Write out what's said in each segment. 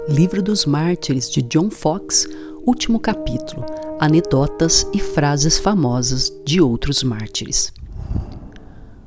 Livro dos Mártires de John Foxe, último capítulo, anedotas e frases famosas de outros mártires.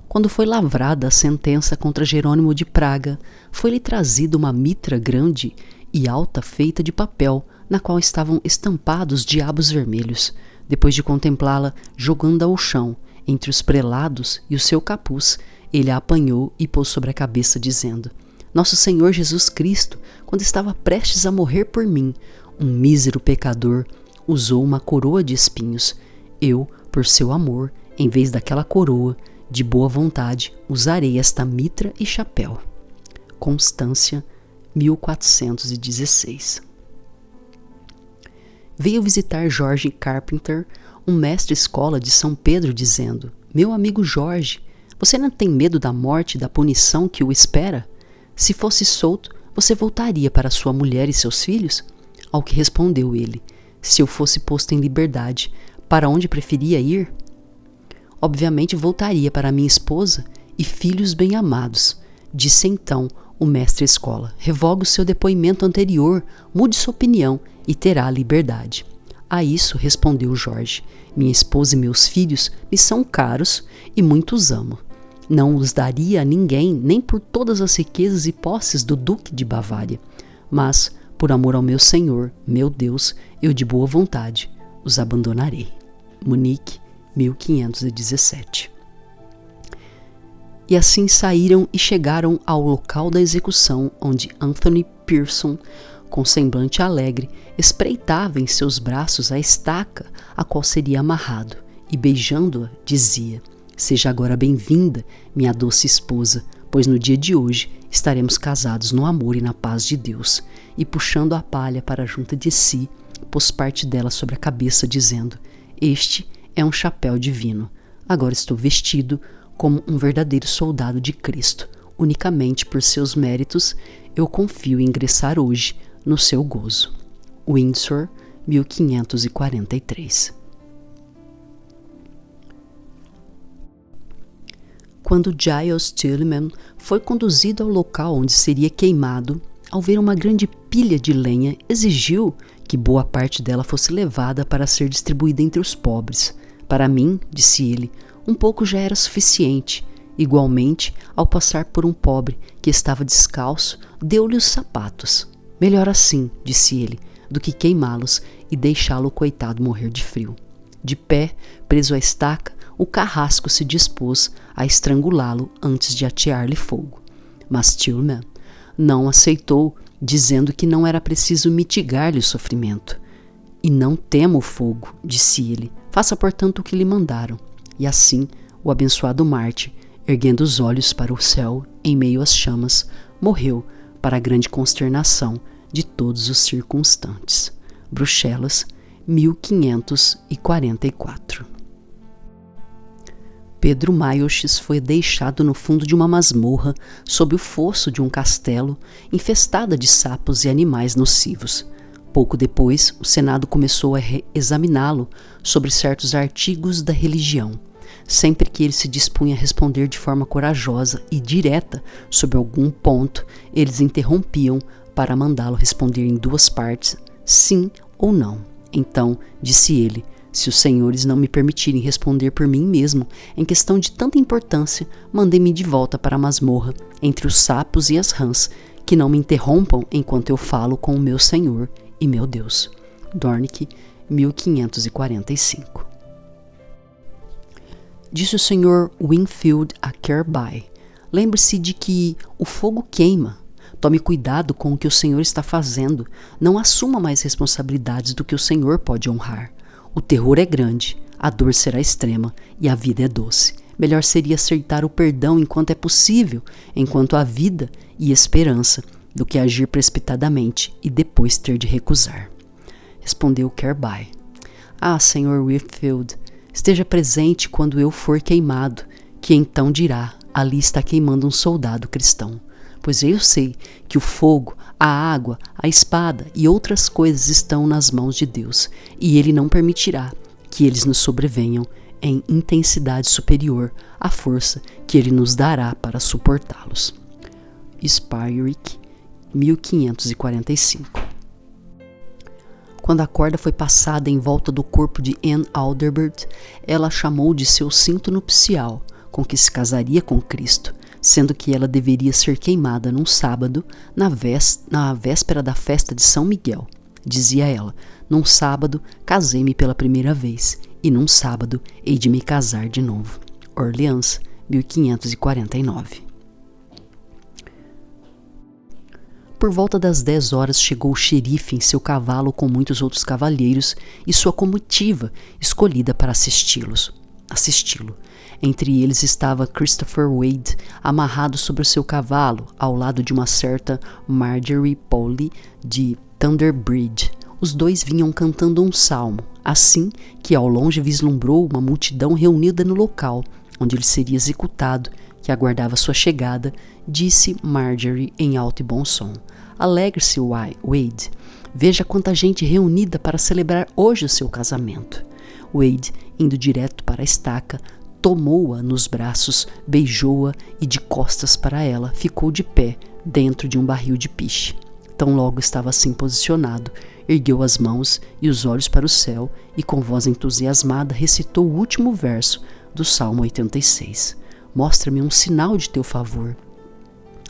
Quando foi lavrada a sentença contra Jerônimo de Praga, foi-lhe trazida uma mitra grande e alta feita de papel, na qual estavam estampados diabos vermelhos. Depois de contemplá-la jogando ao chão, entre os prelados e o seu capuz, ele a apanhou e pôs sobre a cabeça, dizendo: Nosso Senhor Jesus Cristo, quando estava prestes a morrer por mim, um mísero pecador, usou uma coroa de espinhos. Eu, por seu amor, em vez daquela coroa, de boa vontade, usarei esta mitra e chapéu. Constância, 1416. Veio visitar George Carpenter, um mestre-escola de São Pedro, dizendo: Meu amigo Jorge, você não tem medo da morte e da punição que o espera? Se fosse solto, você voltaria para sua mulher e seus filhos? Ao que respondeu ele: Se eu fosse posto em liberdade, para onde preferia ir? Obviamente voltaria para minha esposa e filhos bem-amados. Disse então o mestre-escola: Revoga o seu depoimento anterior, mude sua opinião e terá a liberdade. A isso respondeu Jorge: Minha esposa e meus filhos me são caros e muito os amo. Não os daria a ninguém, nem por todas as riquezas e posses do Duque de Bavária. Mas, por amor ao meu Senhor, meu Deus, eu de boa vontade os abandonarei. Munique, 1517. E assim saíram e chegaram ao local da execução, onde Anthony Pearson, com semblante alegre, espreitava em seus braços a estaca a qual seria amarrado, e beijando-a, dizia: Seja agora bem-vinda, minha doce esposa, pois no dia de hoje estaremos casados no amor e na paz de Deus. E puxando a palha para junto de si, pôs parte dela sobre a cabeça, dizendo: Este é um chapéu divino. Agora estou vestido como um verdadeiro soldado de Cristo. Unicamente por seus méritos eu confio em ingressar hoje no seu gozo. Windsor, 1543. Quando Giles Tillman foi conduzido ao local onde seria queimado, ao ver uma grande pilha de lenha, exigiu que boa parte dela fosse levada para ser distribuída entre os pobres. Para mim, disse ele, um pouco já era suficiente. Igualmente, ao passar por um pobre que estava descalço, deu-lhe os sapatos. Melhor assim, disse ele, do que queimá-los e deixá-lo coitado morrer de frio. De pé, preso à estaca, o carrasco se dispôs a estrangulá-lo antes de atear-lhe fogo. Mas Tillman não aceitou, dizendo que não era preciso mitigar-lhe o sofrimento. E não temo o fogo, disse ele, faça portanto o que lhe mandaram. E assim, o abençoado Marte, erguendo os olhos para o céu em meio às chamas, morreu para a grande consternação de todos os circunstantes. Bruxelas, 1544. Pedro Maioches foi deixado no fundo de uma masmorra, sob o fosso de um castelo, infestada de sapos e animais nocivos. Pouco depois, o Senado começou a examiná-lo sobre certos artigos da religião. Sempre que ele se dispunha a responder de forma corajosa e direta sobre algum ponto, eles interrompiam para mandá-lo responder em duas partes, sim ou não. Então, disse ele: Se os senhores não me permitirem responder por mim mesmo em questão de tanta importância, mandem-me de volta para a masmorra, entre os sapos e as rãs, que não me interrompam enquanto eu falo com o meu Senhor e meu Deus. Dornick, 1545. Disse o Sr. Wingfield a Kirby: Lembre-se de que o fogo queima. Tome cuidado com o que o Senhor está fazendo. Não assuma mais responsabilidades do que o Senhor pode honrar. O terror é grande, a dor será extrema e a vida é doce. Melhor seria aceitar o perdão enquanto é possível, enquanto há vida e esperança, do que agir precipitadamente e depois ter de recusar. Respondeu Kirby: Ah, Sr. Whitfield, esteja presente quando eu for queimado, que então dirá: ali está queimando um soldado cristão. Pois eu sei que o fogo, a água, a espada e outras coisas estão nas mãos de Deus, e Ele não permitirá que eles nos sobrevenham em intensidade superior à força que Ele nos dará para suportá-los. Spyrick, 1545. Quando a corda foi passada em volta do corpo de Anne Adalbert, ela a chamou de seu cinto nupcial, com que se casaria com Cristo, sendo que ela deveria ser queimada num sábado, na véspera da festa de São Miguel. Dizia ela: num sábado casei-me pela primeira vez, e num sábado hei de me casar de novo. Orleans, 1549. Por volta das 10 horas chegou o xerife em seu cavalo com muitos outros cavalheiros e sua comitiva escolhida para assisti-lo. Entre eles estava Christopher Wade, amarrado sobre o seu cavalo, ao lado de uma certa Marjorie Polly de Thunderbridge. Os dois vinham cantando um salmo, assim que ao longe vislumbrou uma multidão reunida no local onde ele seria executado, que aguardava sua chegada. Disse Marjorie em alto e bom som: alegre-se, Wade. Veja quanta gente reunida para celebrar hoje o seu casamento. Wade, indo direto para a estaca, tomou-a nos braços, beijou-a e, de costas para ela, ficou de pé dentro de um barril de piche. Tão logo estava assim posicionado, ergueu as mãos e os olhos para o céu e, com voz entusiasmada, recitou o último verso do Salmo 86. Mostra-me um sinal de teu favor,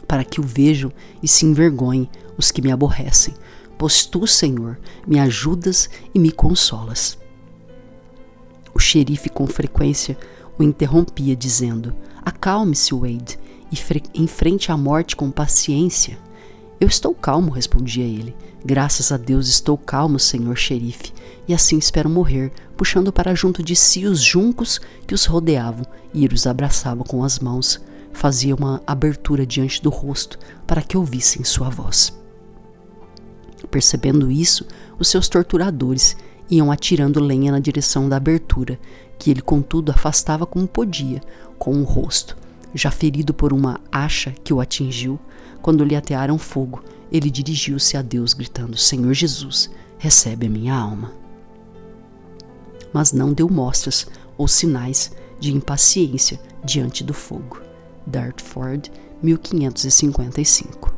para que o vejam e se envergonhem os que me aborrecem, pois tu, Senhor, me ajudas e me consolas. O xerife com frequência o interrompia, dizendo: acalme-se, Wade, e enfrente a morte com paciência. Eu estou calmo, respondia ele. Graças a Deus estou calmo, senhor xerife, e assim espero morrer, puxando para junto de si os juncos que os rodeavam, e ele os abraçava com as mãos. Fazia uma abertura diante do rosto para que ouvissem sua voz. Percebendo isso, os seus torturadores iam atirando lenha na direção da abertura, que ele contudo afastava como podia, com o rosto. Já ferido por uma acha que o atingiu, quando lhe atearam fogo, ele dirigiu-se a Deus gritando: Senhor Jesus, recebe a minha alma. Mas não deu mostras ou sinais de impaciência diante do fogo. Dartford, 1555.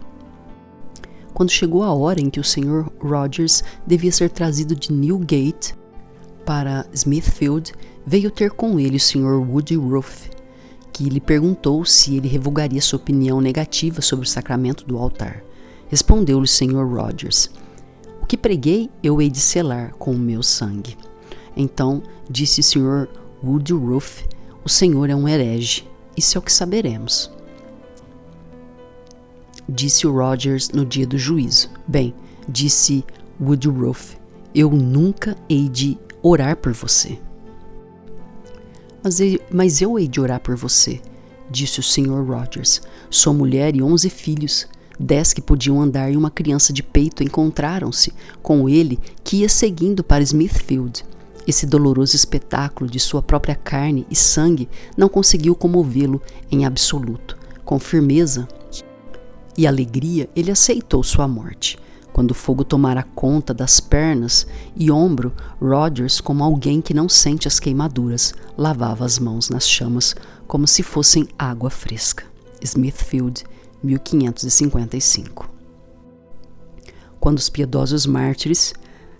Quando chegou a hora em que o Sr. Rogers devia ser trazido de Newgate para Smithfield, veio ter com ele o Sr. Woodruff, que lhe perguntou se ele revogaria sua opinião negativa sobre o sacramento do altar. Respondeu-lhe o Sr. Rogers: o que preguei eu hei de selar com o meu sangue. Então disse o Sr. Woodruff: o senhor é um herege, isso é o que saberemos. Disse o Rogers no dia do juízo: bem, disse Woodruff, eu nunca hei de orar por você. Mas eu hei de orar por você, disse o Sr. Rogers. Sua mulher e 11 filhos, 10 que podiam andar e uma criança de peito, encontraram-se com ele que ia seguindo para Smithfield. Esse doloroso espetáculo de sua própria carne e sangue não conseguiu comovê-lo em absoluto. Com firmeza e alegria, ele aceitou sua morte. Quando o fogo tomara conta das pernas e ombro, Rogers, como alguém que não sente as queimaduras, lavava as mãos nas chamas como se fossem água fresca. Smithfield, 1555. Quando os piedosos mártires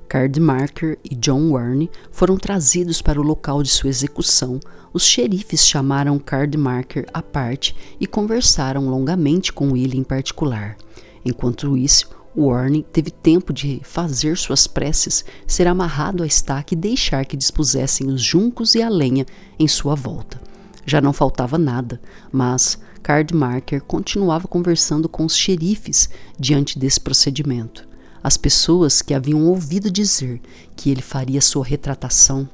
Cardmarker e John Warne foram trazidos para o local de sua execução, os xerifes chamaram Cardmarker à parte e conversaram longamente com ele em particular. Enquanto isso, Warne teve tempo de fazer suas preces, ser amarrado à estaca e deixar que dispusessem os juncos e a lenha em sua volta. Já não faltava nada, mas Cardmarker continuava conversando com os xerifes diante desse procedimento. As pessoas que haviam ouvido dizer que ele faria sua retratação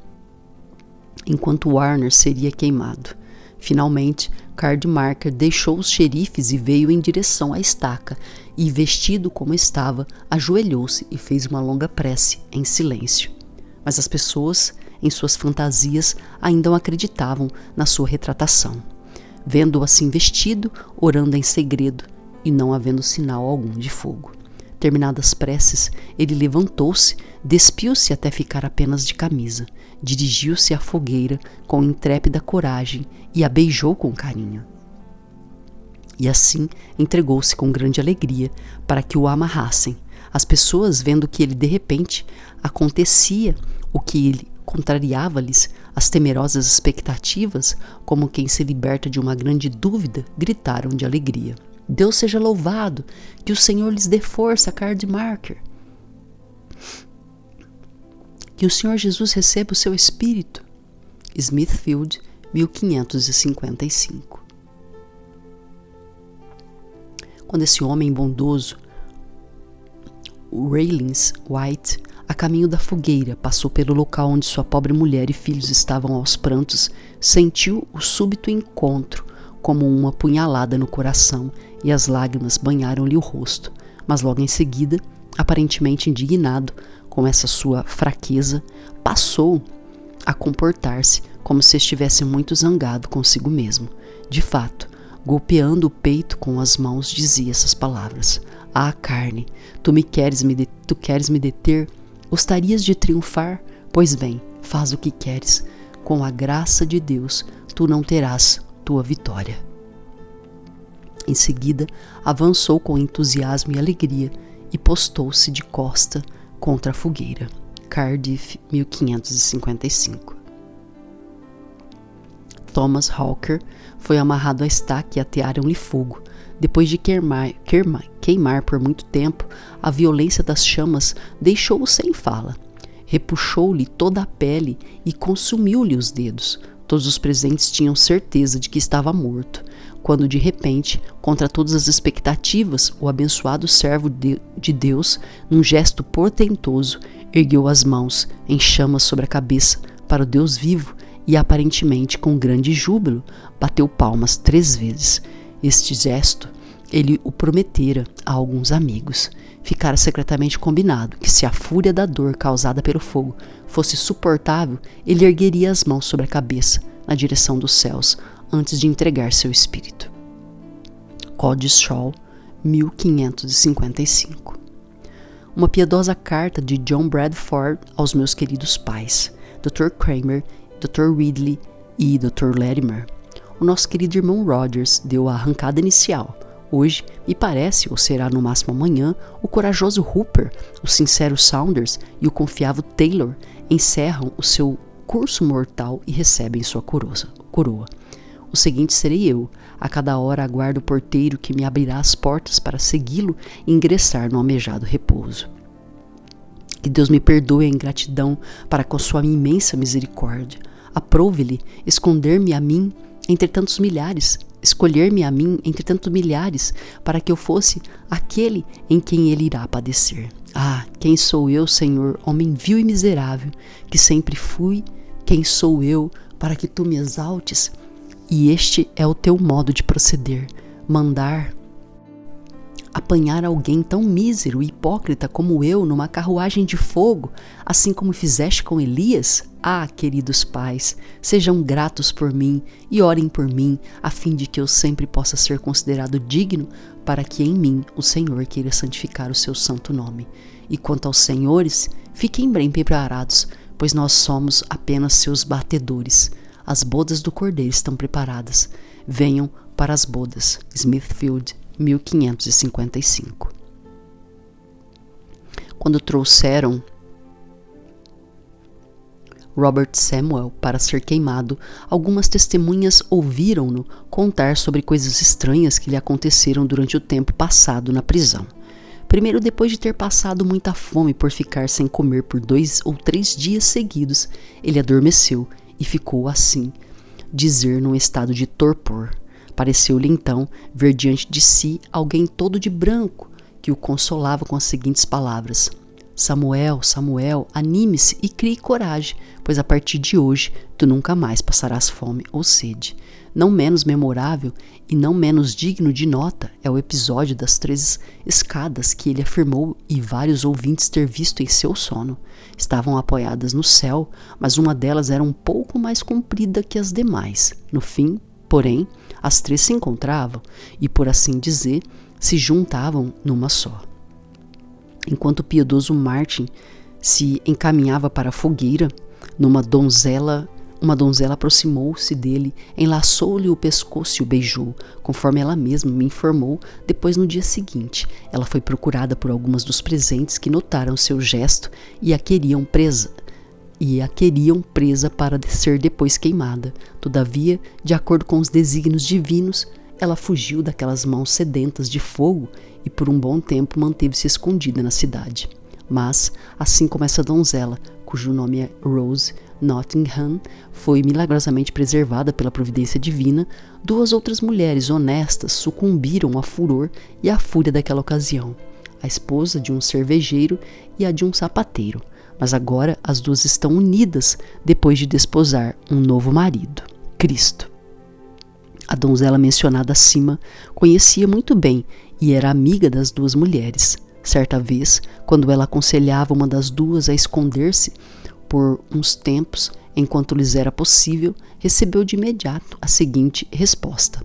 enquanto Warner seria queimado. Finalmente, Cardmarker deixou os xerifes e veio em direção à estaca e, vestido como estava, ajoelhou-se e fez uma longa prece em silêncio. Mas as pessoas, em suas fantasias, ainda não acreditavam na sua retratação. Vendo-o assim vestido, orando em segredo e não havendo sinal algum de fogo. Terminadas as preces, ele levantou-se, despiu-se até ficar apenas de camisa, dirigiu-se à fogueira com intrépida coragem e a beijou com carinho. E assim entregou-se com grande alegria para que o amarrassem. As pessoas, vendo que ele de repente acontecia o que ele contrariava-lhes as temerosas expectativas, como quem se liberta de uma grande dúvida, gritaram de alegria: Deus seja louvado, que o Senhor lhes dê força, Cardmarker. Que o Senhor Jesus receba o seu espírito. Smithfield, 1555. Quando esse homem bondoso, Railings White, a caminho da fogueira, passou pelo local onde sua pobre mulher e filhos estavam aos prantos, sentiu o súbito encontro como uma punhalada no coração, e as lágrimas banharam-lhe o rosto. Mas logo em seguida, aparentemente indignado com essa sua fraqueza, passou a comportar-se como se estivesse muito zangado consigo mesmo. De fato, golpeando o peito com as mãos, dizia essas palavras: Ah, carne, tu queres me deter? Gostarias de triunfar? Pois bem, faz o que queres. Com a graça de Deus, tu não terás tua vitória. Em seguida, avançou com entusiasmo e alegria e postou-se de costa contra a fogueira. Cardiff, 1555. Thomas Hawker foi amarrado à estaca e atearam-lhe fogo. Depois de queimar por muito tempo, a violência das chamas deixou-o sem fala. Repuxou-lhe toda a pele e consumiu-lhe os dedos. Todos os presentes tinham certeza de que estava morto, quando de repente, contra todas as expectativas, o abençoado servo de Deus, num gesto portentoso, ergueu as mãos em chamas sobre a cabeça para o Deus vivo e, aparentemente com grande júbilo, bateu palmas 3 vezes. Este gesto ele o prometera a alguns amigos. Ficara secretamente combinado que, se a fúria da dor causada pelo fogo fosse suportável, ele ergueria as mãos sobre a cabeça na direção dos céus antes de entregar seu espírito. Coggeshall, 1555. Uma piedosa carta de John Bradford aos meus queridos pais, Dr. Kramer, Dr. Ridley e Dr. Latimer. O nosso querido irmão Rogers deu a arrancada inicial. Hoje, me parece, ou será no máximo amanhã, o corajoso Hooper, o sincero Saunders e o confiável Taylor encerram o seu curso mortal e recebem sua coroa. O seguinte serei eu. A cada hora aguardo o porteiro que me abrirá as portas para segui-lo e ingressar no almejado repouso. Que Deus me perdoe a ingratidão para com sua imensa misericórdia. Aprouve-lhe escolher-me a mim entre tantos milhares, para que eu fosse aquele em quem ele irá padecer. Ah, quem sou eu, Senhor, homem vil e miserável, que sempre fui? Quem sou eu para que tu me exaltes? E este é o teu modo de proceder, mandar apanhar alguém tão mísero e hipócrita como eu numa carruagem de fogo, assim como fizeste com Elias? Ah, queridos pais, sejam gratos por mim e orem por mim, a fim de que eu sempre possa ser considerado digno, para que em mim o Senhor queira santificar o seu santo nome. E quanto aos senhores, fiquem bem preparados, pois nós somos apenas seus batedores. As bodas do Cordeiro estão preparadas. Venham para as bodas. Smithfield, 1555. Quando trouxeram Robert Samuel para ser queimado, algumas testemunhas ouviram-no contar sobre coisas estranhas que lhe aconteceram durante o tempo passado na prisão. Primeiro, depois de ter passado muita fome por ficar sem comer por 2 ou 3 dias seguidos, ele adormeceu e ficou assim, dizer num estado de torpor. Pareceu-lhe então ver diante de si alguém todo de branco, que o consolava com as seguintes palavras: Samuel, Samuel, anime-se e crie coragem, pois a partir de hoje tu nunca mais passarás fome ou sede. Não menos memorável e não menos digno de nota é o episódio das 3 escadas que ele afirmou e vários ouvintes ter visto em seu sono. Estavam apoiadas no céu, mas uma delas era um pouco mais comprida que as demais. No fim, porém, as 3 se encontravam e, por assim dizer, se juntavam numa só. Enquanto o piedoso Martin se encaminhava para a fogueira, numa donzela Uma donzela aproximou-se dele, enlaçou-lhe o pescoço e o beijou, conforme ela mesma me informou. Depois, no dia seguinte, ela foi procurada por algumas dos presentes que notaram seu gesto e a queriam presa para ser depois queimada. Todavia, de acordo com os desígnios divinos, ela fugiu daquelas mãos sedentas de fogo e por um bom tempo manteve-se escondida na cidade. Mas, assim como essa donzela, cujo nome é Rose Nottingham, foi milagrosamente preservada pela providência divina, 2 outras mulheres honestas sucumbiram ao furor e à fúria daquela ocasião, a esposa de um cervejeiro e a de um sapateiro. Mas agora as 2 estão unidas depois de desposar um novo marido, Cristo. A donzela mencionada acima conhecia muito bem e era amiga das 2 mulheres. Certa vez, quando ela aconselhava uma das 2 a esconder-se por uns tempos, enquanto lhes era possível, recebeu de imediato a seguinte resposta: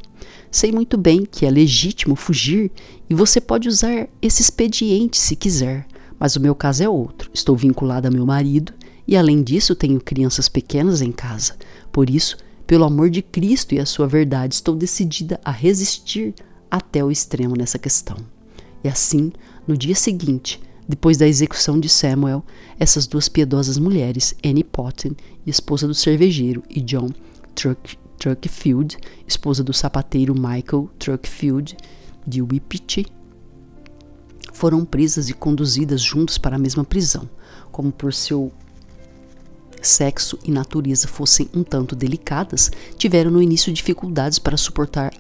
sei muito bem que é legítimo fugir e você pode usar esse expediente se quiser, mas o meu caso é outro. Estou vinculada a meu marido e, além disso, tenho crianças pequenas em casa. Por isso, pelo amor de Cristo e a sua verdade, estou decidida a resistir até o extremo nessa questão. E assim, no dia seguinte, depois da execução de Samuel, essas 2 piedosas mulheres, Annie Potten, esposa do cervejeiro, e John Truckfield, esposa do sapateiro Michael Truckfield, de Whippity, foram presas e conduzidas juntos para a mesma prisão. Como por seu sexo e natureza fossem um tanto delicadas, tiveram no início dificuldades para suportar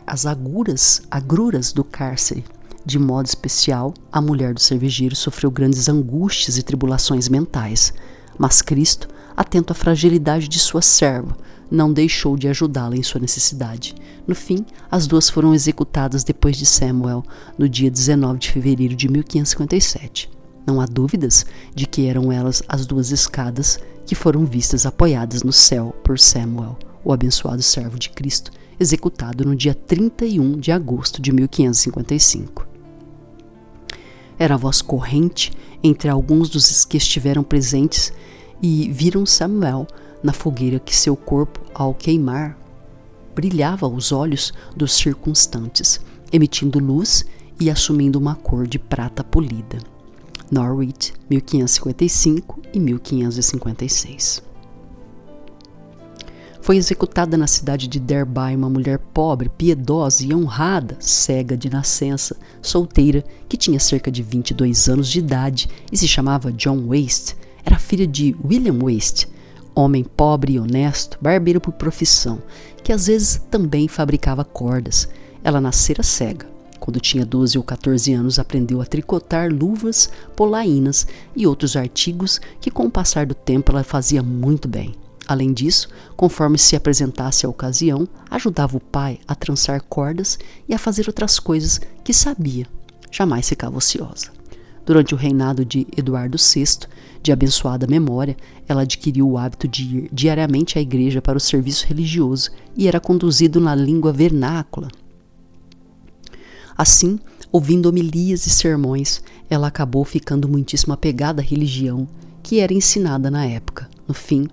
as agruras do cárcere. De modo especial, a mulher do cervejeiro sofreu grandes angústias e tribulações mentais, mas Cristo, atento à fragilidade de sua serva, não deixou de ajudá-la em sua necessidade. No fim, as 2 foram executadas depois de Samuel, no dia 19 de fevereiro de 1557. Não há dúvidas de que eram elas as 2 escadas que foram vistas apoiadas no céu por Samuel, o abençoado servo de Cristo, executado no dia 31 de agosto de 1555. Era a voz corrente entre alguns dos que estiveram presentes e viram Samuel na fogueira que seu corpo, ao queimar, brilhava aos olhos dos circunstantes, emitindo luz e assumindo uma cor de prata polida. Norwich, 1555 e 1556. Foi executada na cidade de Derby uma mulher pobre, piedosa e honrada, cega de nascença, solteira, que tinha cerca de 22 anos de idade e se chamava John Waste. Era filha de William Waste, homem pobre e honesto, barbeiro por profissão, que às vezes também fabricava cordas. Ela nascera cega. Quando tinha 12 ou 14 anos, aprendeu a tricotar luvas, polainas e outros artigos que, com o passar do tempo, ela fazia muito bem. Além disso, conforme se apresentasse a ocasião, ajudava o pai a trançar cordas e a fazer outras coisas que sabia. Jamais ficava ociosa. Durante o reinado de Eduardo VI, de abençoada memória, ela adquiriu o hábito de ir diariamente à igreja para o serviço religioso e era conduzido na língua vernácula. Assim, ouvindo homilias e sermões, ela acabou ficando muitíssimo apegada à religião que era ensinada na época. No fim,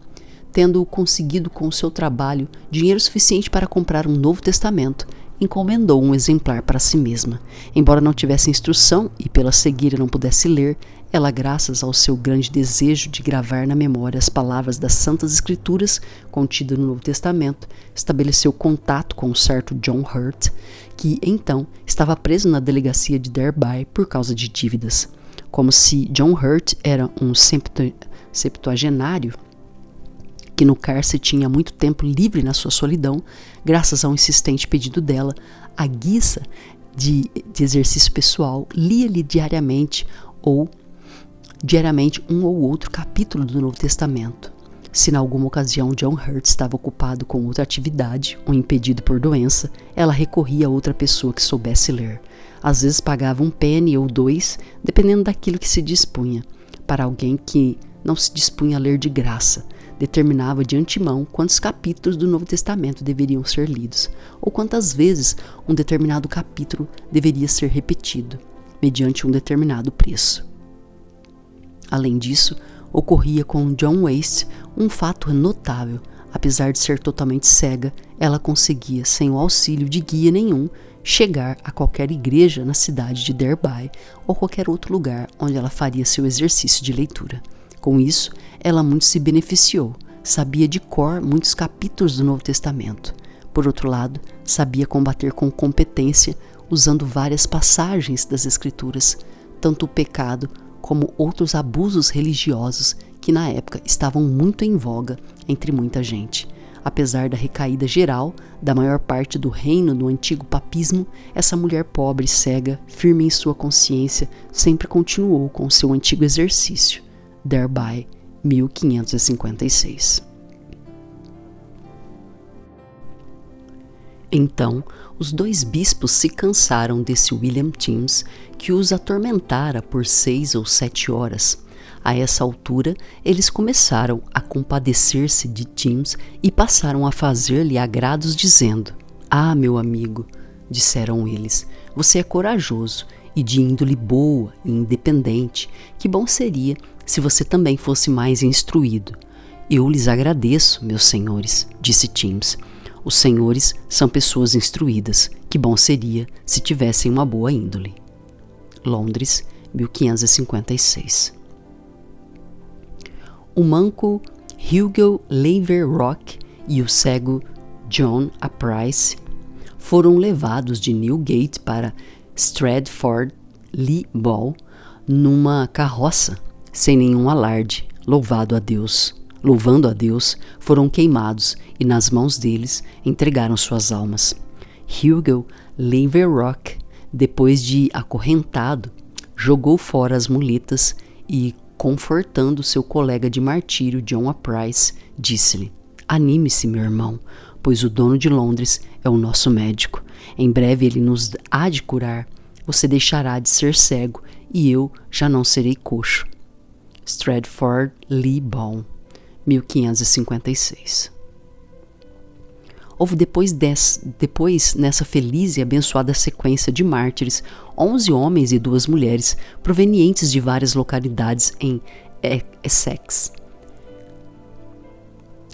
tendo conseguido com o seu trabalho dinheiro suficiente para comprar um Novo Testamento, encomendou um exemplar para si mesma. Embora não tivesse instrução e pela cegueira não pudesse ler, ela, graças ao seu grande desejo de gravar na memória as palavras das Santas Escrituras contidas no Novo Testamento, estabeleceu contato com um certo John Hurt, que então estava preso na delegacia de Derby por causa de dívidas. Como se John Hurt era um septuagenário que no cárcere tinha muito tempo livre na sua solidão, graças a um insistente pedido dela, à guisa de exercício pessoal, lia-lhe diariamente um ou outro capítulo do Novo Testamento. Se na alguma ocasião John Hurt estava ocupado com outra atividade ou impedido por doença, ela recorria a outra pessoa que soubesse ler. Às vezes pagava 1 penny ou 2, dependendo daquilo que se dispunha. Para alguém que não se dispunha a ler de graça, determinava de antemão quantos capítulos do Novo Testamento deveriam ser lidos, ou quantas vezes um determinado capítulo deveria ser repetido, mediante um determinado preço. Além disso, Ocorria com John Wace um fato notável. Apesar de ser totalmente cega, ela conseguia, sem o auxílio de guia nenhum, chegar a qualquer igreja na cidade de Derby ou qualquer outro lugar onde ela faria seu exercício de leitura. Com isso, ela muito se beneficiou. Sabia de cor muitos capítulos do Novo Testamento. Por outro lado, sabia combater com competência, usando várias passagens das Escrituras, tanto o pecado como outros abusos religiosos que na época estavam muito em voga entre muita gente. Apesar da recaída geral da maior parte do reino do antigo papismo, essa mulher pobre e cega, firme em sua consciência, sempre continuou com seu antigo exercício. Derby, 1556. Então, os dois bispos se cansaram desse William Timms, que os atormentara por 6 ou 7 horas. A essa altura, eles começaram a compadecer-se de Timms e passaram a fazer-lhe agrados, dizendo: "Ah, meu amigo", disseram eles, "você é corajoso e de índole boa e independente. Que bom seria se você também fosse mais instruído." "Eu lhes agradeço, meus senhores", disse Timms. "Os senhores são pessoas instruídas. Que bom seria se tivessem uma boa índole." Londres, 1556. O manco Hugo Leverrock e o cego John A. Price foram levados de Newgate para Stratford-le-Ball numa carroça, sem nenhum alarde. Louvando a Deus, foram queimados e nas mãos deles entregaram suas almas. Hugo Leverrock, depois de acorrentado, jogou fora as muletas e, confortando seu colega de martírio, John A. Price, disse-lhe: "Anime-se, meu irmão, pois o dono de Londres é o nosso médico. Em breve ele nos há de curar. Você deixará de ser cego e eu já não serei coxo." Stratford-le-Ball, 1556. Houve depois, nessa feliz e abençoada sequência de mártires, 11 homens e 2 mulheres, provenientes de várias localidades em Essex.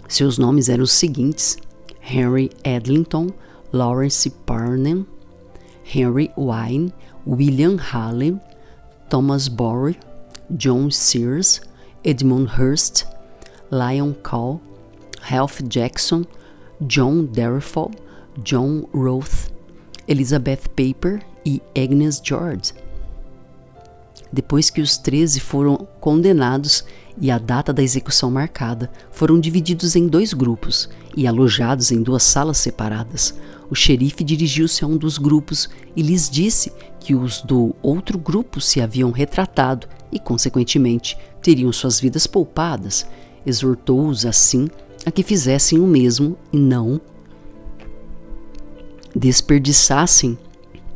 Seus nomes eram os seguintes: Henry Edlington, Lawrence Parnham, Henry Wynne, William Hallam, Thomas Borrow, John Sears, Edmund Hurst, Lyon Call, Ralph Jackson, John Darrifall, John Roth, Elizabeth Paper e Agnes George. Depois que os 13 foram condenados e a data da execução marcada, foram divididos em 2 grupos e alojados em 2 salas separadas. O xerife dirigiu-se a um dos grupos e lhes disse que os do outro grupo se haviam retratado e, consequentemente, teriam suas vidas poupadas. Exortou-os, assim, a que fizessem o mesmo e não desperdiçassem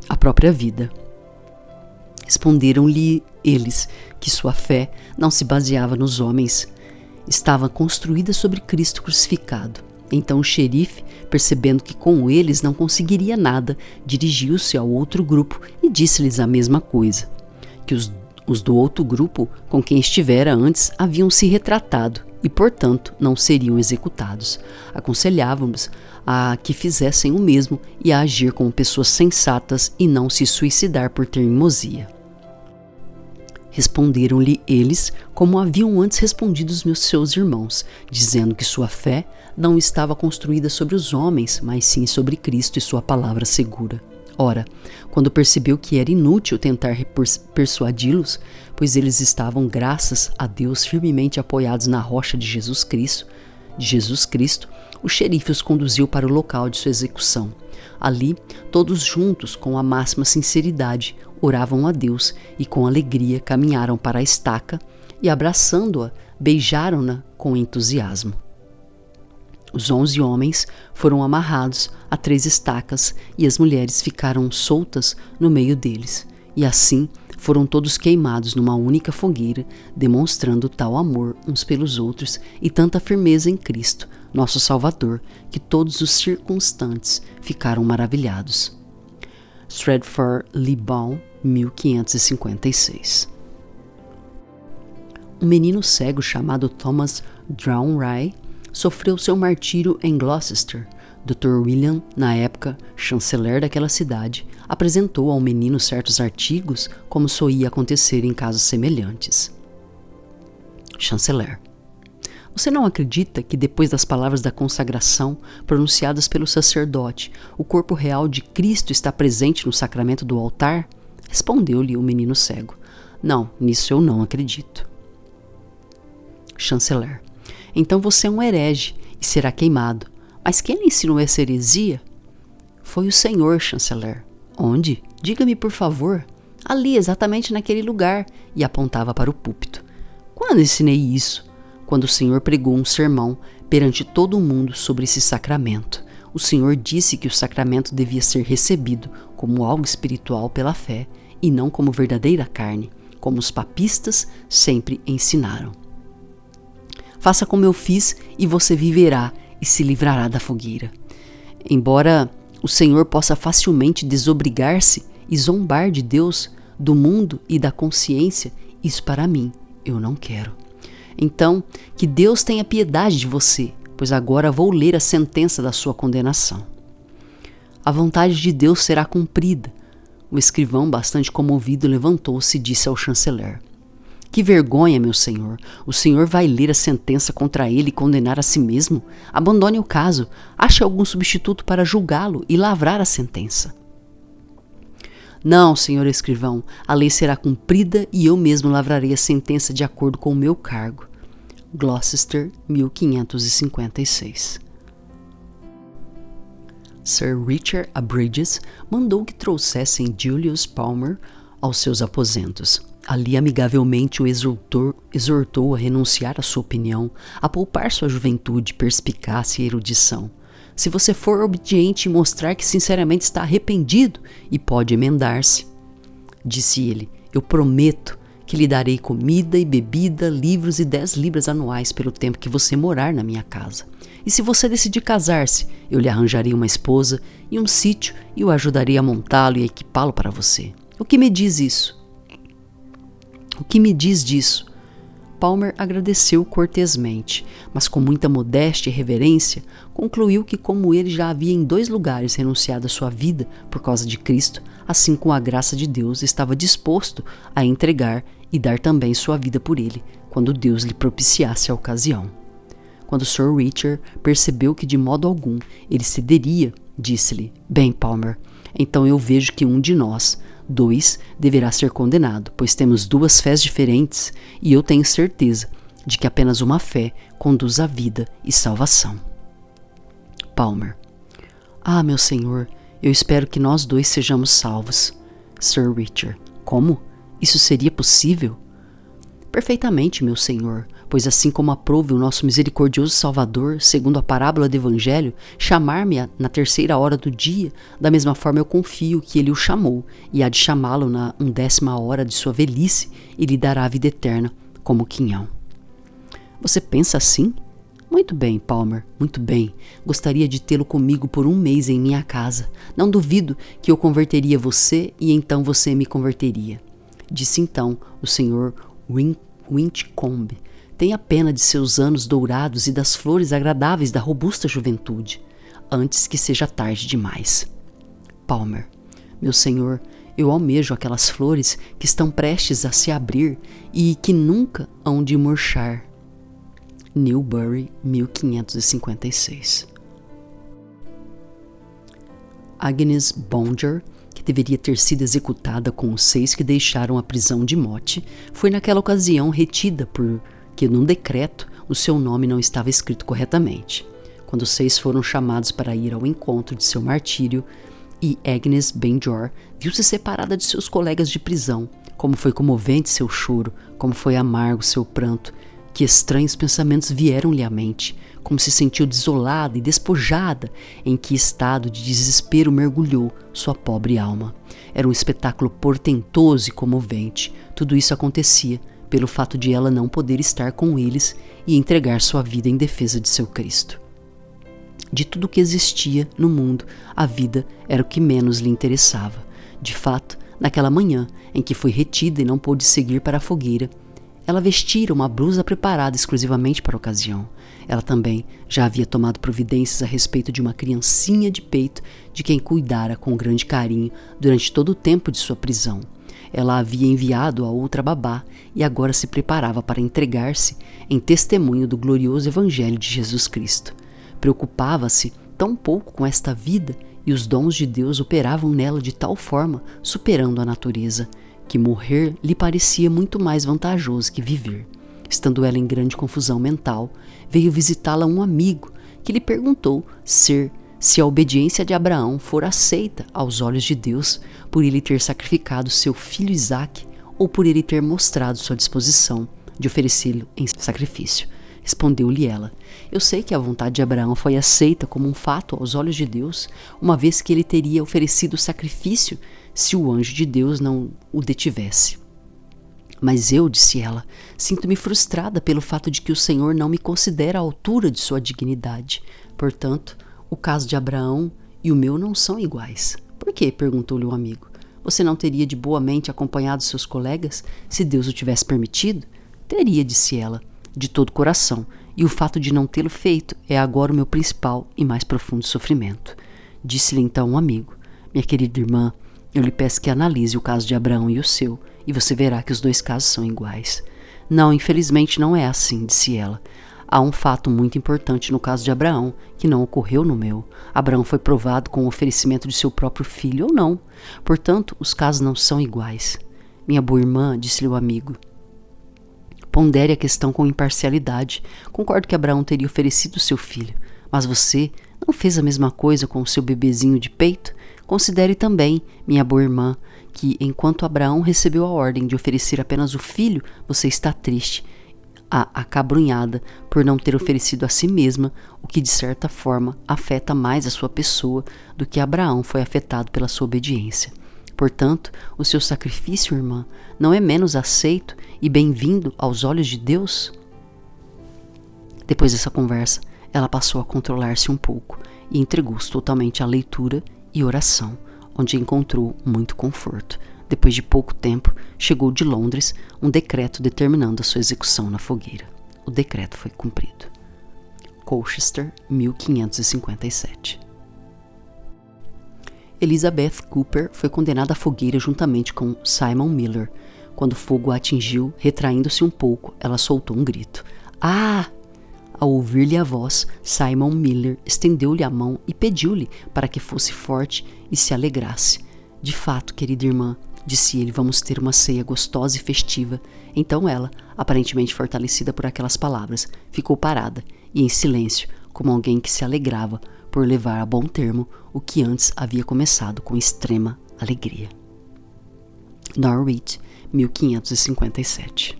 a própria vida. Responderam-lhe eles que sua fé não se baseava nos homens, estava construída sobre Cristo crucificado. Então o xerife, percebendo que com eles não conseguiria nada, dirigiu-se ao outro grupo e disse-lhes a mesma coisa, que os do outro grupo, com quem estivera antes, haviam se retratado e, portanto, não seriam executados. Aconselhávamos a que fizessem o mesmo e a agir como pessoas sensatas e não se suicidar por teimosia. Responderam-lhe eles como haviam antes respondido os seus irmãos, dizendo que sua fé não estava construída sobre os homens, mas sim sobre Cristo e sua palavra segura. Ora, quando percebeu que era inútil tentar persuadi-los, pois eles estavam, graças a Deus, firmemente apoiados na rocha de Jesus Cristo, o xerife os conduziu para o local de sua execução. Ali, todos juntos, com a máxima sinceridade, oravam a Deus e com alegria caminharam para a estaca e, abraçando-a, beijaram-na com entusiasmo. Os 11 homens foram amarrados a 3 estacas e as mulheres ficaram soltas no meio deles. E assim foram todos queimados numa única fogueira, demonstrando tal amor uns pelos outros e tanta firmeza em Cristo, nosso Salvador, que todos os circunstantes ficaram maravilhados. Stratford-le-Ball, 1556. Um menino cego chamado Thomas Drownray sofreu seu martírio em Gloucester. Dr. William, na época chanceler daquela cidade, apresentou ao menino certos artigos como soía acontecer em casos semelhantes. Chanceler: você não acredita que depois das palavras da consagração pronunciadas pelo sacerdote, o corpo real de Cristo está presente no sacramento do altar? Respondeu-lhe o menino cego: não, nisso eu não acredito. Chanceler: então você é um herege e será queimado. Mas quem lhe ensinou essa heresia? Foi o senhor, chanceler. Onde? Diga-me, por favor. Ali, exatamente naquele lugar, e apontava para o púlpito. Quando ensinei isso? Quando o senhor pregou um sermão perante todo o mundo sobre esse sacramento. O senhor disse que o sacramento devia ser recebido como algo espiritual pela fé e não como verdadeira carne, como os papistas sempre ensinaram. Faça como eu fiz e você viverá e se livrará da fogueira. Embora o Senhor possa facilmente desobrigar-se e zombar de Deus, do mundo e da consciência, isso para mim eu não quero. Então, que Deus tenha piedade de você, pois agora vou ler a sentença da sua condenação. A vontade de Deus será cumprida. O escrivão, bastante comovido, levantou-se e disse ao chanceler: que vergonha, meu senhor! O senhor vai ler a sentença contra ele e condenar a si mesmo? Abandone o caso, ache algum substituto para julgá-lo e lavrar a sentença. Não, senhor escrivão, a lei será cumprida e eu mesmo lavrarei a sentença de acordo com o meu cargo. Gloucester, 1556. Sir Richard Bridges mandou que trouxessem Julius Palmer aos seus aposentos. Ali, amigavelmente, o exortou a renunciar à sua opinião, a poupar sua juventude, perspicácia e erudição. Se você for obediente e mostrar que sinceramente está arrependido e pode emendar-se, disse ele, eu prometo que lhe darei comida e bebida, livros e 10 libras anuais pelo tempo que você morar na minha casa. E se você decidir casar-se, eu lhe arranjarei uma esposa e um sítio e o ajudarei a montá-lo e a equipá-lo para você. O que me diz isso? O que me diz disso? Palmer agradeceu cortesmente, mas com muita modéstia e reverência, concluiu que como ele já havia em 2 lugares renunciado à sua vida por causa de Cristo, assim com a graça de Deus estava disposto a entregar e dar também sua vida por ele, quando Deus lhe propiciasse a ocasião. Quando Sir Richard percebeu que de modo algum ele cederia, disse-lhe: bem, Palmer, então eu vejo que um de nós 2 deverá ser condenado, pois temos 2 fés diferentes e eu tenho certeza de que apenas uma fé conduz à vida e salvação. Palmer: ah, meu senhor, eu espero que nós 2 sejamos salvos. Sir Richard: como? Isso seria possível? Perfeitamente, meu senhor, pois assim como aprove o nosso misericordioso Salvador, segundo a parábola do Evangelho, chamar-me na 3ª hora do dia, da mesma forma eu confio que ele o chamou, e há de chamá-lo na 11ª hora de sua velhice, e lhe dará a vida eterna, como quinhão. Você pensa assim? Muito bem, Palmer, muito bem. Gostaria de tê-lo comigo por 1 mês em minha casa. Não duvido que eu converteria você, e então você me converteria. Disse então o Sr. Winchcombe: tenha pena de seus anos dourados e das flores agradáveis da robusta juventude, antes que seja tarde demais. Palmer: meu senhor, eu almejo aquelas flores que estão prestes a se abrir e que nunca hão de murchar. Newbury, 1556. Agnes Bonger, que deveria ter sido executada com os 6 que deixaram a prisão de Motte, foi naquela ocasião retida porque num decreto o seu nome não estava escrito corretamente. Quando os 6 foram chamados para ir ao encontro de seu martírio, e Agnes Benjor viu-se separada de seus colegas de prisão, como foi comovente seu choro, como foi amargo seu pranto, que estranhos pensamentos vieram-lhe à mente, como se sentiu desolada e despojada, em que estado de desespero mergulhou sua pobre alma. Era um espetáculo portentoso e comovente. Tudo isso acontecia pelo fato de ela não poder estar com eles e entregar sua vida em defesa de seu Cristo. De tudo que existia no mundo, a vida era o que menos lhe interessava. De fato, naquela manhã em que foi retida e não pôde seguir para a fogueira, Ela vestira uma blusa preparada exclusivamente para a ocasião. Ela também já havia tomado providências a respeito de uma criancinha de peito de quem cuidara com grande carinho durante todo o tempo de sua prisão. Ela havia enviado a outra babá e agora se preparava para entregar-se em testemunho do glorioso Evangelho de Jesus Cristo. Preocupava-se tão pouco com esta vida e os dons de Deus operavam nela de tal forma, superando a natureza, que morrer lhe parecia muito mais vantajoso que viver. Estando ela em grande confusão mental, veio visitá-la um amigo que lhe perguntou se a obediência de Abraão fora aceita aos olhos de Deus por ele ter sacrificado seu filho Isaque ou por ele ter mostrado sua disposição de oferecê-lo em sacrifício. Respondeu-lhe ela: eu sei que a vontade de Abraão foi aceita como um fato aos olhos de Deus, uma vez que ele teria oferecido o sacrifício se o anjo de Deus não o detivesse. Mas eu, disse ela, sinto-me frustrada pelo fato de que o Senhor não me considera à altura de sua dignidade. Portanto, o caso de Abraão e o meu não são iguais. Por quê? Perguntou-lhe o amigo. Você não teria de boa mente acompanhado seus colegas se Deus o tivesse permitido? Teria, disse ela, de todo o coração, e o fato de não tê-lo feito é agora o meu principal e mais profundo sofrimento. Disse-lhe então um amigo: minha querida irmã, eu lhe peço que analise o caso de Abraão e o seu, e você verá que os dois casos são iguais. Não, infelizmente não é assim, disse ela. Há um fato muito importante no caso de Abraão, que não ocorreu no meu. Abraão foi provado com o oferecimento de seu próprio filho ou não. Portanto, os casos não são iguais. Minha boa irmã, disse-lhe o amigo, pondere a questão com imparcialidade. Concordo que Abraão teria oferecido seu filho, mas você não fez a mesma coisa com o seu bebezinho de peito? Considere também, minha boa irmã, que enquanto Abraão recebeu a ordem de oferecer apenas o filho, você está triste, acabrunhada por não ter oferecido a si mesma, o que de certa forma afeta mais a sua pessoa do que Abraão foi afetado pela sua obediência. Portanto, o seu sacrifício, irmã, não é menos aceito e bem-vindo aos olhos de Deus? Depois dessa conversa, ela passou a controlar-se um pouco e entregou-se totalmente à leitura e oração, onde encontrou muito conforto. Depois de pouco tempo, chegou de Londres um decreto determinando a sua execução na fogueira. O decreto foi cumprido. Colchester, 1557. Elizabeth Cooper foi condenada à fogueira juntamente com Simon Miller. Quando o fogo a atingiu, retraindo-se um pouco, ela soltou um grito. Ah! Ao ouvir-lhe a voz, Simon Miller estendeu-lhe a mão e pediu-lhe para que fosse forte e se alegrasse. De fato, querida irmã, disse ele, vamos ter uma ceia gostosa e festiva. Então ela, aparentemente fortalecida por aquelas palavras, ficou parada e em silêncio, como alguém que se alegrava por levar a bom termo o que antes havia começado com extrema alegria. Norwich, 1557.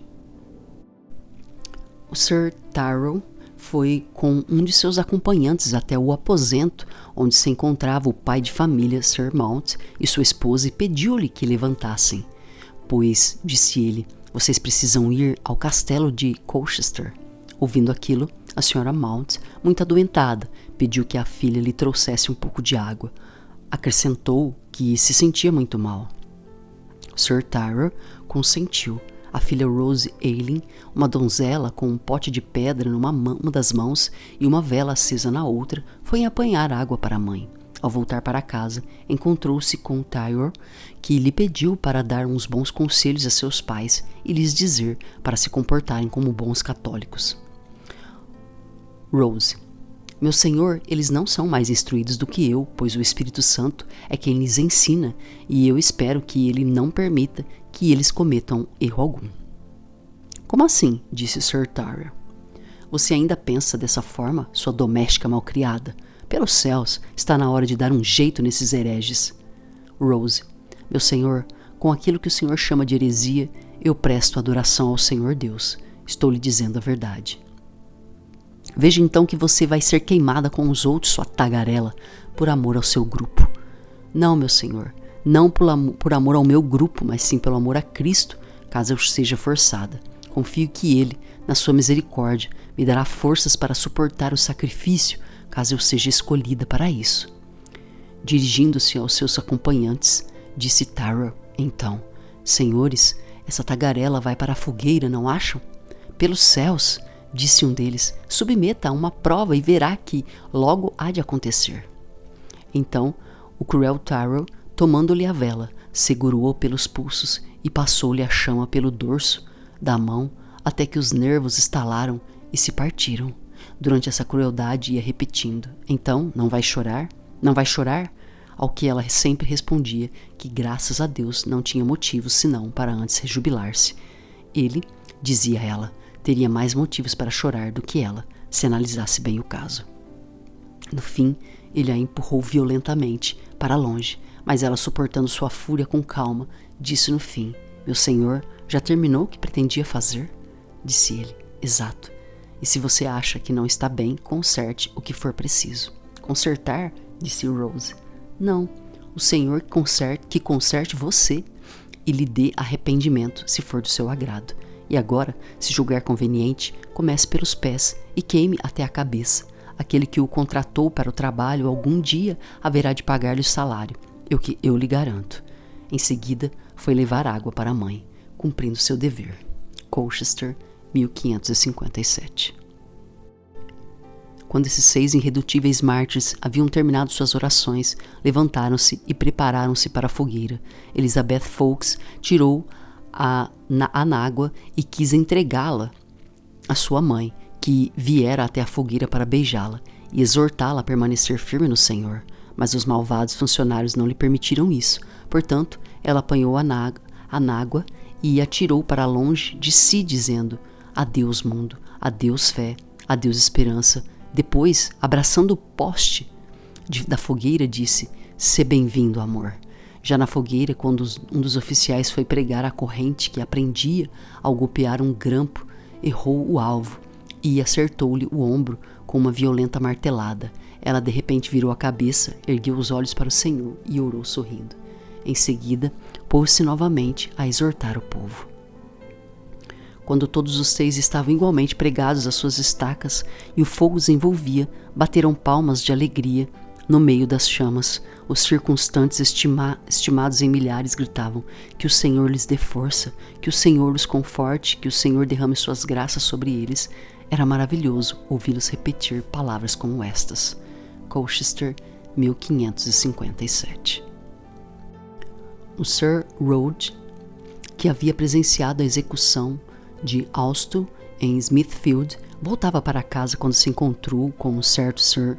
O Sir Tyrrell foi com um de seus acompanhantes até o aposento onde se encontrava o pai de família, Sir Mount, e sua esposa, e pediu-lhe que levantassem, pois, disse ele, vocês precisam ir ao castelo de Colchester. Ouvindo aquilo, a senhora Mount, muito adoentada, pediu que a filha lhe trouxesse um pouco de água. Acrescentou que se sentia muito mal. Sir Tyrrell consentiu. A filha Rose Aileen, uma donzela com um pote de pedra numa das mãos e uma vela acesa na outra, foi apanhar água para a mãe. Ao voltar para casa, encontrou-se com Tyrrell, que lhe pediu para dar uns bons conselhos a seus pais e lhes dizer para se comportarem como bons católicos. Rose: meu senhor, eles não são mais instruídos do que eu, pois o Espírito Santo é quem lhes ensina, e eu espero que ele não permita que eles cometam erro algum. Como assim? Disse Sir Tyrrell. Você ainda pensa dessa forma, sua doméstica malcriada? Pelos céus, está na hora de dar um jeito nesses hereges. Rose: meu senhor, com aquilo que o senhor chama de heresia, eu presto adoração ao Senhor Deus. Estou lhe dizendo a verdade. Veja então que você vai ser queimada com os outros, sua tagarela, por amor ao seu grupo. Não, meu senhor, não por amor ao meu grupo, mas sim pelo amor a Cristo, caso eu seja forçada. Confio que Ele, na sua misericórdia, me dará forças para suportar o sacrifício, caso eu seja escolhida para isso. Dirigindo-se aos seus acompanhantes, disse Tyrrell, então, senhores, essa tagarela vai para a fogueira, não acham? Pelos céus, disse um deles, submeta a uma prova e verá que logo há de acontecer. Então, o cruel Tyrell, tomando-lhe a vela, segurou-o pelos pulsos e passou-lhe a chama pelo dorso da mão até que os nervos estalaram e se partiram. Durante essa crueldade ia repetindo, então, não vai chorar? Não vai chorar? Ao que ela sempre respondia que graças a Deus não tinha motivos senão para antes rejubilar-se. Ele, dizia ela, teria mais motivos para chorar do que ela, se analisasse bem o caso. No fim, ele a empurrou violentamente para longe, mas ela, suportando sua fúria com calma, disse no fim, meu senhor, já terminou o que pretendia fazer? Disse ele, exato. E se você acha que não está bem, conserte o que for preciso. Consertar? Disse Rose. Não, o Senhor que conserte você e lhe dê arrependimento, se for do seu agrado. E agora, se julgar conveniente, comece pelos pés e queime até a cabeça. Aquele que o contratou para o trabalho algum dia haverá de pagar-lhe o salário, eu lhe garanto. Em seguida, foi levar água para a mãe, cumprindo seu dever. Colchester, 1557. Quando esses 6 irredutíveis mártires haviam terminado suas orações, levantaram-se e prepararam-se para a fogueira. Elizabeth Fawkes tirou a anágua e quis entregá-la à sua mãe, que viera até a fogueira para beijá-la e exortá-la a permanecer firme no Senhor. Mas os malvados funcionários não lhe permitiram isso. Portanto, ela apanhou a anágua e atirou para longe de si, dizendo, adeus mundo, adeus fé, adeus esperança. Depois, abraçando o poste da fogueira, disse, sê bem-vindo, amor. Já na fogueira, quando um dos oficiais foi pregar a corrente que a prendia, ao golpear um grampo, errou o alvo e acertou-lhe o ombro com uma violenta martelada. Ela de repente virou a cabeça, ergueu os olhos para o Senhor e orou sorrindo. Em seguida, pôs-se novamente a exortar o povo. Quando todos os 6 estavam igualmente pregados às suas estacas e o fogo os envolvia, bateram palmas de alegria no meio das chamas. Os circunstantes, estimados em milhares, gritavam, que o Senhor lhes dê força, que o Senhor os conforte, que o Senhor derrame suas graças sobre eles. Era maravilhoso ouvi-los repetir palavras como estas. Colchester, 1557. O Sir Rhodes, que havia presenciado a execução de Alstoe em Smithfield, voltava para casa quando se encontrou com um certo Sir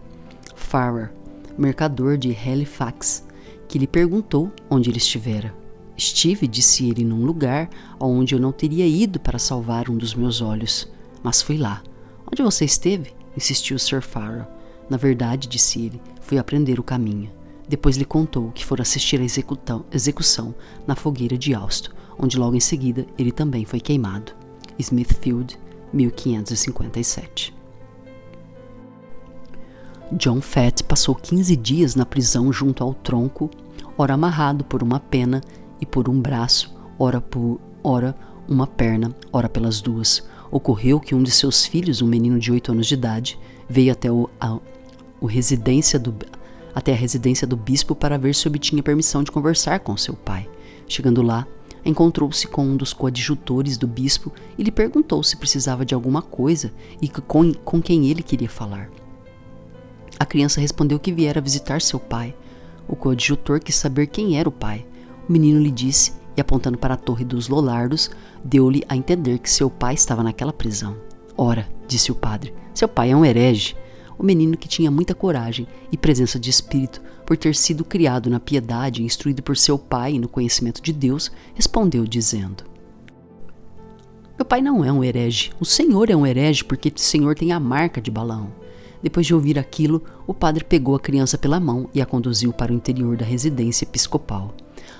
Farrer, mercador de Halifax, que lhe perguntou onde ele estivera. Estive, disse ele, num lugar onde eu não teria ido para salvar um dos meus olhos, mas fui lá. Onde você esteve? Insistiu Sir Farrer. Na verdade, disse ele, fui aprender o caminho. Depois lhe contou que fora assistir à execução na fogueira de Alstoe, onde logo em seguida ele também foi queimado. Smithfield, 1557. John Fett passou 15 dias na prisão junto ao tronco, ora amarrado por uma pena e por um braço, ora uma perna, ora pelas duas. Ocorreu que um de seus filhos, um menino de 8 anos de idade, veio até a residência do bispo para ver se obtinha permissão de conversar com seu pai. Chegando lá, encontrou-se com um dos coadjutores do bispo e lhe perguntou se precisava de alguma coisa e com quem ele queria falar. A criança respondeu que viera visitar seu pai. O coadjutor quis saber quem era o pai. O menino lhe disse, e apontando para a torre dos Lollardos, deu-lhe a entender que seu pai estava naquela prisão. Ora, disse o padre, seu pai é um herege. O menino, que tinha muita coragem e presença de espírito, por ter sido criado na piedade e instruído por seu pai e no conhecimento de Deus, respondeu dizendo, meu pai não é um herege, o Senhor é um herege porque o Senhor tem a marca de Balaão. Depois de ouvir aquilo, o padre pegou a criança pela mão e a conduziu para o interior da residência episcopal.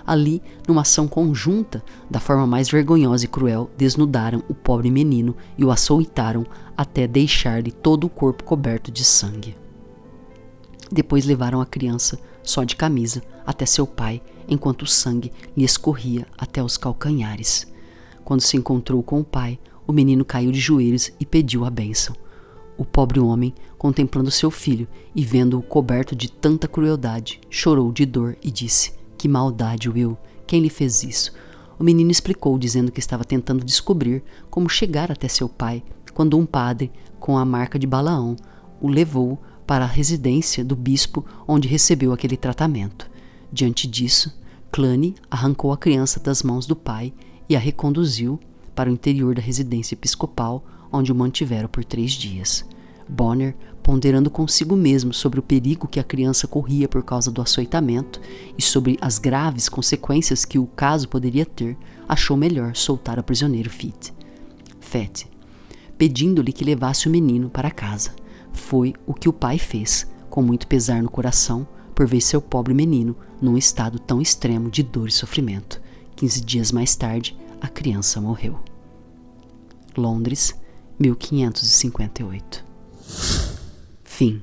Ali, numa ação conjunta, da forma mais vergonhosa e cruel, desnudaram o pobre menino e o açoitaram até deixar-lhe todo o corpo coberto de sangue. Depois levaram a criança, só de camisa, até seu pai, enquanto o sangue lhe escorria até os calcanhares. Quando se encontrou com o pai, o menino caiu de joelhos e pediu a bênção. O pobre homem, contemplando seu filho e vendo-o coberto de tanta crueldade, chorou de dor e disse, que maldade, Will, quem lhe fez isso? O menino explicou, dizendo que estava tentando descobrir como chegar até seu pai, quando um padre, com a marca de Balaão, o levou para a residência do bispo, onde recebeu aquele tratamento. Diante disso, Clanny arrancou a criança das mãos do pai e a reconduziu para o interior da residência episcopal, onde o mantiveram por 3 dias. Bonner, ponderando consigo mesmo sobre o perigo que a criança corria por causa do açoitamento e sobre as graves consequências que o caso poderia ter, achou melhor soltar o prisioneiro Fett, pedindo-lhe que levasse o menino para casa. Foi o que o pai fez, com muito pesar no coração, por ver seu pobre menino num estado tão extremo de dor e sofrimento. 15 dias mais tarde, a criança morreu. Londres, 1558. Fim.